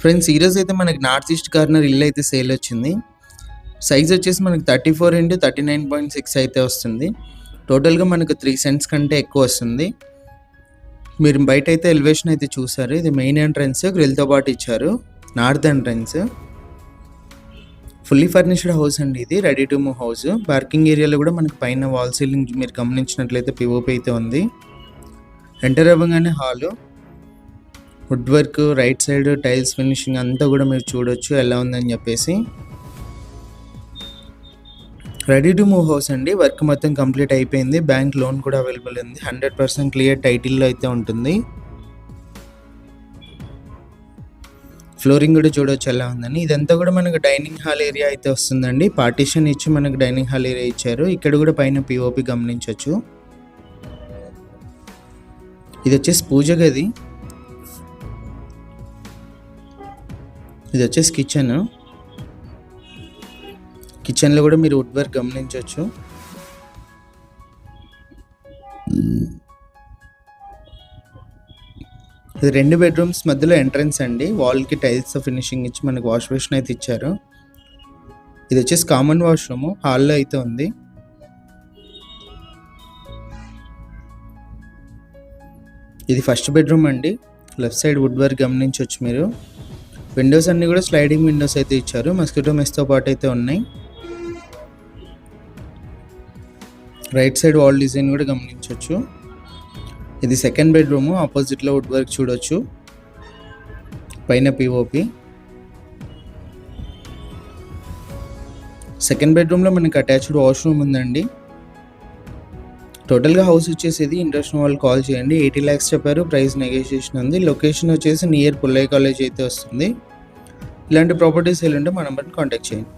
Friends ఈరోజు అయితే మనకి నార్త్ ఈస్ట్ కార్నర్ ఇల్లు అయితే సేల్ వచ్చింది. సైజ్ వచ్చేసి మనకి 34x39.6 అయితే వస్తుంది. టోటల్గా మనకు 3 సెంట్స్ కంటే ఎక్కువ వస్తుంది. మీరు బయట అయితే ఎలివేషన్ అయితే చూసారు. ఇది మెయిన్ ఎంట్రన్స్, గ్రిల్తో పాటు ఇచ్చారు. North entrance fully furnished house అండి. ఇది ready to move house. Parking ఏరియాలో కూడా మనకి పైన వాల్ సీలింగ్ మీరు గమనించినట్లయితే పిఓపి అయితే ఉంది. ఎంటర్ అవ్వగానే hall, wood work, right side tiles finishing అంతా కూడా మీరు చూడొచ్చు ఎలా ఉందని చెప్పేసి. రెడీ టు మూవ్ హౌస్ అండి. వర్క్ మొత్తం కంప్లీట్ అయిపోయింది. బ్యాంక్ లోన్ కూడా అవైలబుల్ ఉంది. 100% క్లియర్ టైటిల్లో అయితే ఉంటుంది. ఫ్లోరింగ్ కూడా చూడొచ్చు ఎలా ఉందని. ఇదంతా కూడా మనకు డైనింగ్ హాల్ ఏరియా అయితే వస్తుందండి. పార్టీషన్ ఇచ్చి మనకు డైనింగ్ హాల్ ఏరియా ఇచ్చారు. ఇక్కడ కూడా పైన పిఓపి గమనించవచ్చు. ఇది వచ్చేసి పూజ గది. ఇది వచ్చేసి కిచెన్లో కూడా మీరు వుడ్ వర్క్ గమనించవచ్చు. ఇది 2 బెడ్రూమ్స్ మధ్యలో ఎంట్రన్స్ అండి. వాల్కి టైల్స్ ఫినిషింగ్ ఇచ్చి మనకు వాష్ బేసిన్ అయితే ఇచ్చారు. ఇది వచ్చేసి కామన్ వాష్రూమ్, హాల్లో అయితే ఉంది. ఇది ఫస్ట్ బెడ్రూమ్ అండి. లెఫ్ట్ సైడ్ వుడ్ వర్క్ గమనించవచ్చు మీరు. విండోస్ అన్నీ కూడా స్లైడింగ్ విండోస్ అయితే ఇచ్చారు. మస్కిటో మెస్తో పాటు అయితే ఉన్నాయి. రైట్ సైడ్ వాల్ డిజైన్ కూడా గమనించవచ్చు. ఇది సెకండ్ బెడ్రూమ్. ఆపోజిట్లో వుడ్ వర్క్ చూడొచ్చు. పైన పిఓపి. సెకండ్ బెడ్రూమ్లో మనకి అటాచ్డ్ వాష్రూమ్ ఉందండి. టోటల్గా హౌస్ వచ్చేసి ఇది. ఇంట్రెస్ట్ ఉన్న వాళ్ళు కాల్ చేయండి. 80 lakhs చెప్పారు. ప్రైస్ నెగోషియేషన్ ఉంది. లొకేషన్ వచ్చేసి నియర్ పుల్లయ్య కాలేజ్ అయితే వస్తుంది. ఇలాంటి ప్రాపర్టీస్ వెళ్ళంటే మా నెంబర్ని కాంటాక్ట్ చేయండి.